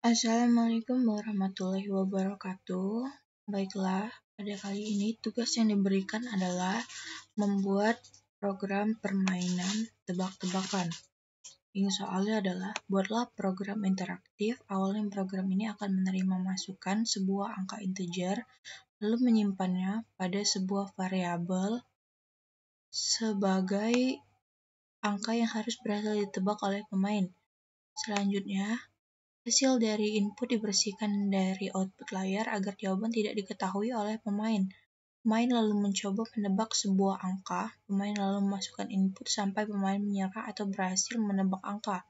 Assalamualaikum warahmatullahi wabarakatuh. Baiklah, pada kali ini tugas yang diberikan adalah membuat program permainan tebak-tebakan. Ini soalnya adalah, buatlah program interaktif. Awalnya program ini akan menerima masukan sebuah angka integer, lalu menyimpannya pada sebuah variabel sebagai angka yang harus berhasil ditebak oleh pemain. Selanjutnya, hasil dari input dibersihkan dari output layar agar jawaban tidak diketahui oleh pemain. Pemain lalu mencoba menebak sebuah angka. Pemain lalu memasukkan input sampai pemain menyerah atau berhasil menebak angka.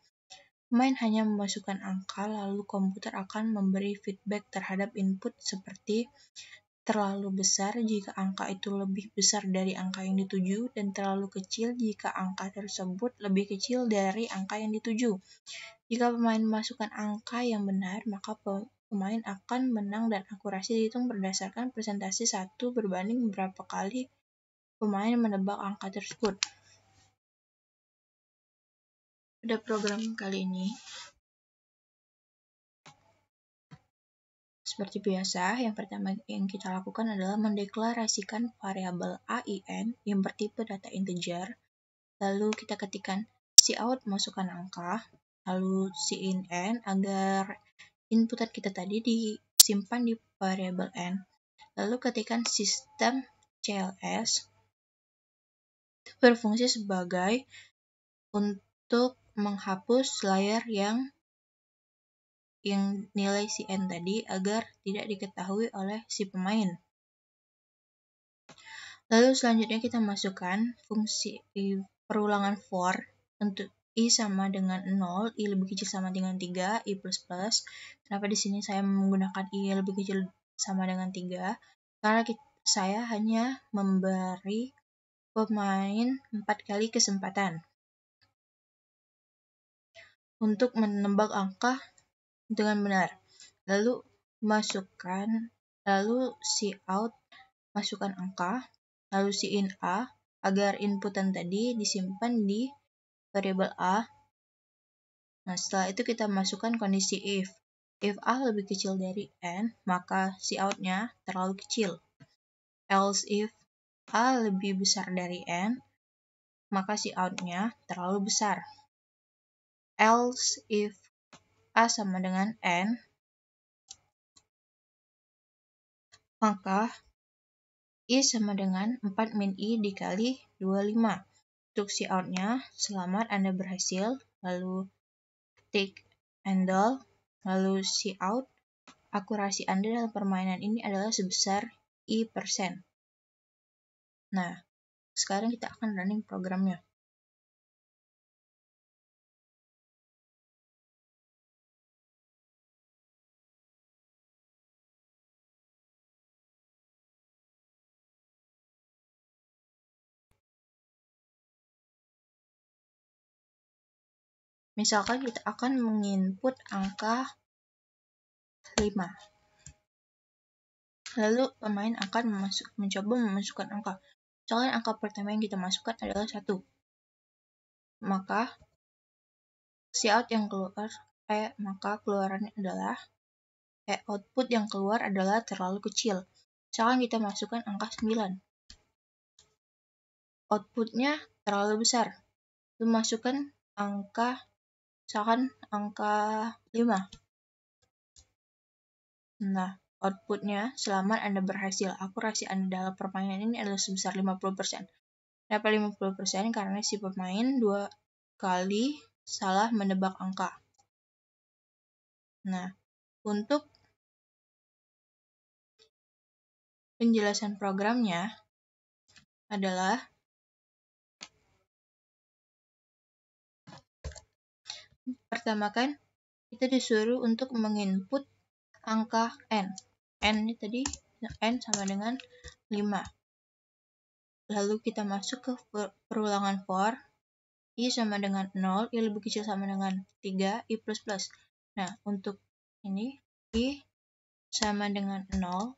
Pemain hanya memasukkan angka, lalu komputer akan memberi feedback terhadap input seperti terlalu besar jika angka itu lebih besar dari angka yang dituju, dan terlalu kecil jika angka tersebut lebih kecil dari angka yang dituju. Jika pemain memasukkan angka yang benar, maka pemain akan menang dan akurasi dihitung berdasarkan persentase 1 berbanding berapa kali pemain menebak angka tersebut. Pada program kali ini, seperti biasa, yang pertama yang kita lakukan adalah mendeklarasikan variabel AIN yang bertipe data integer. Lalu kita ketikkan cout masukkan angka, lalu cin n agar inputan kita tadi disimpan di variabel n. Lalu ketikkan sistem cls itu berfungsi sebagai untuk menghapus layar yang nilai cn tadi agar tidak diketahui oleh si pemain. Lalu selanjutnya kita masukkan fungsi perulangan for untuk i sama dengan 0, i lebih kecil sama dengan 3, i plus plus. Kenapa di sini saya menggunakan i lebih kecil sama dengan 3? Karena saya hanya memberi pemain 4 kali kesempatan untuk menebak angka dengan benar. Lalu cout masukkan angka, lalu cin a agar inputan tadi disimpan di variabel a. Nah, setelah itu kita masukkan kondisi if. If a lebih kecil dari n, maka cout-nya terlalu kecil. Else if a lebih besar dari n, maka cout-nya terlalu besar. Else if a sama dengan n, maka i sama dengan 4 min i dikali 25. Untuk cout-nya, selamat Anda berhasil, lalu ketik handle, lalu cout, akurasi Anda dalam permainan ini adalah sebesar i%. Nah, sekarang kita akan running programnya. Misalkan kita akan menginput angka 5. Lalu pemain akan mencoba memasukkan angka. Misalkan angka pertama yang kita masukkan adalah 1. Maka cout yang keluar, maka keluarannya adalah output yang keluar adalah terlalu kecil. Misalkan kita masukkan angka 9. Outputnya terlalu besar. Lalu masukkan angka, misalkan angka 5. Nah, outputnya selamat Anda berhasil. Akurasi Anda dalam permainan ini adalah sebesar 50%. Kenapa 50%? Karena si pemain 2 kali salah menebak angka. Nah, untuk penjelasan programnya adalah pertama kan kita disuruh untuk menginput angka n. N ini tadi n sama dengan 5. Lalu kita masuk ke perulangan for i sama dengan 0, i lebih kecil sama dengan 3, i plus plus. Nah, untuk ini i sama dengan 0,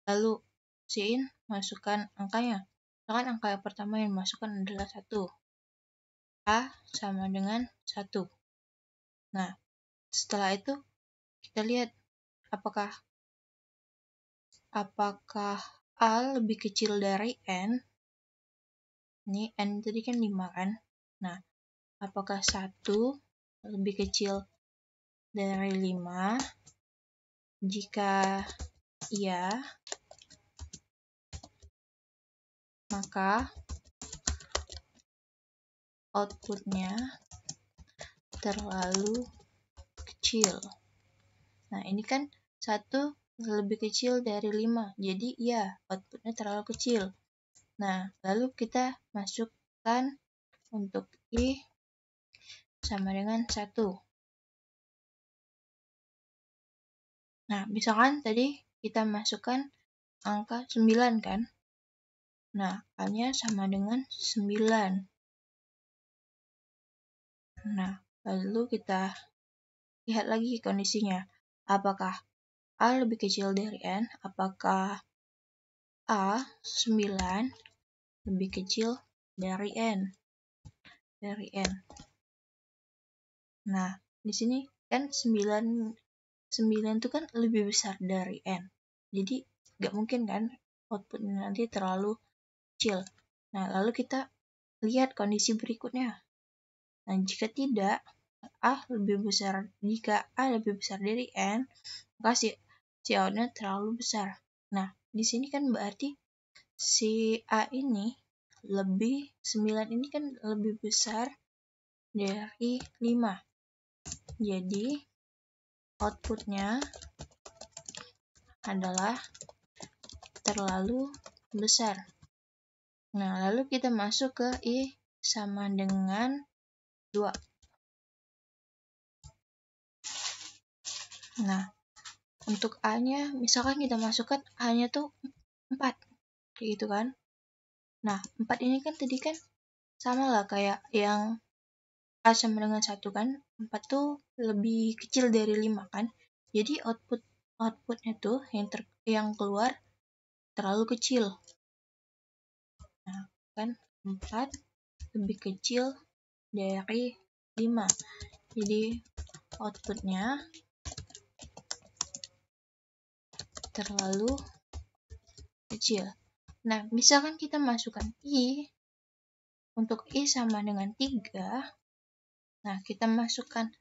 lalu cin masukkan angkanya. Misalkan angka yang pertama yang dimasukkan adalah 1. A sama dengan 1. Nah, setelah itu kita lihat apakah A lebih kecil dari N. Ini N tadi kan 5 kan. Nah, apakah 1 lebih kecil dari 5? Jika iya, maka outputnya terlalu kecil. Nah, ini kan 1 lebih kecil dari 5, jadi ya, outputnya terlalu kecil. Nah, lalu kita masukkan untuk I sama dengan 1. Nah, misalkan tadi kita masukkan angka 9 kan? Nah, A-nya sama dengan 9. Nah, lalu kita lihat lagi kondisinya. Apakah A lebih kecil dari N? Apakah A 9 lebih kecil dari N? Nah, di sini kan 9 itu kan lebih besar dari N. Jadi, nggak mungkin kan outputnya nanti terlalu kecil. Nah, lalu kita lihat kondisi berikutnya. Nah, jika tidak, jika A lebih besar dari N, maka si outnya terlalu besar. Nah, di sini kan berarti si A ini 9 ini kan lebih besar dari 5. Jadi, outputnya adalah terlalu besar. Nah, lalu kita masuk ke I sama dengan 2. Nah, untuk A-nya, misalkan kita masukkan A-nya tuh 4, kayak gitu kan. Nah, 4 ini kan tadi kan sama lah kayak yang A sama dengan 1 kan. 4 tuh lebih kecil dari 5 kan. Jadi outputnya tuh yang keluar terlalu kecil. Nah, kan 4 lebih kecil dari 5. Jadi outputnya terlalu kecil. Nah, misalkan kita masukkan I, untuk I sama dengan 3, nah kita masukkan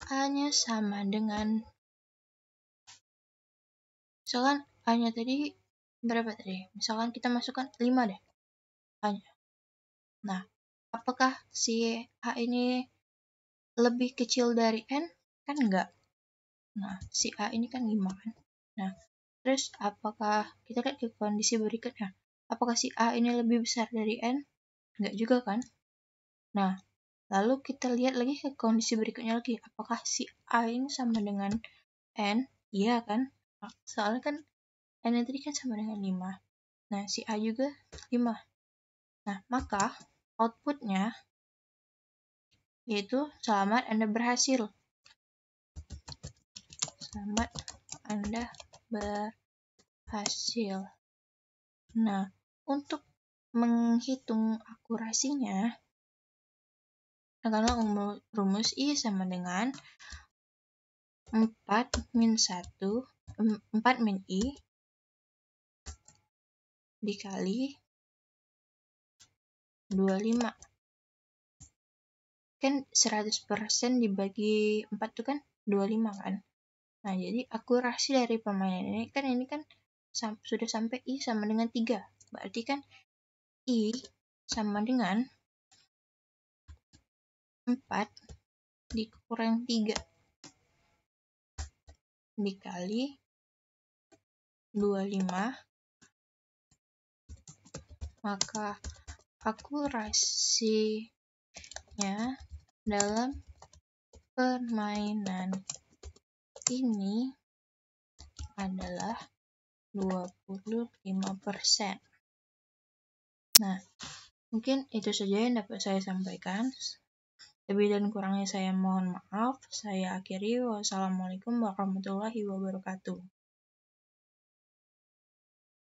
A-nya sama dengan, misalkan A-nya tadi berapa tadi? Misalkan kita masukkan 5 deh A-nya. Nah, apakah si A ini lebih kecil dari N? Kan enggak. Nah, si A ini kan 5 kan. Nah, terus apakah kita lihat ke kondisi berikutnya? Apakah si A ini lebih besar dari N? Enggak juga kan? Nah, lalu kita lihat lagi ke kondisi berikutnya lagi. Apakah si A ini sama dengan N? Iya kan? Soalnya kan N tadi kan sama dengan 5. Nah, si A juga 5. Nah, maka outputnya yaitu selamat Anda berhasil. Selamat Anda berhasil. Nah, untuk menghitung akurasinya, karena rumus I sama dengan 4 min I dikali 25. Kan 100% dibagi 4 itu kan 25 kan. Nah, jadi akurasi dari permainan ini kan sudah sampai I sama dengan 3. Berarti kan I sama dengan 4 dikurang 3 dikali 25, maka akurasinya dalam permainan ini adalah 25%. Nah, mungkin itu saja yang dapat saya sampaikan. Lebih dan kurangnya saya mohon maaf. Saya akhiri. Wassalamualaikum warahmatullahi wabarakatuh.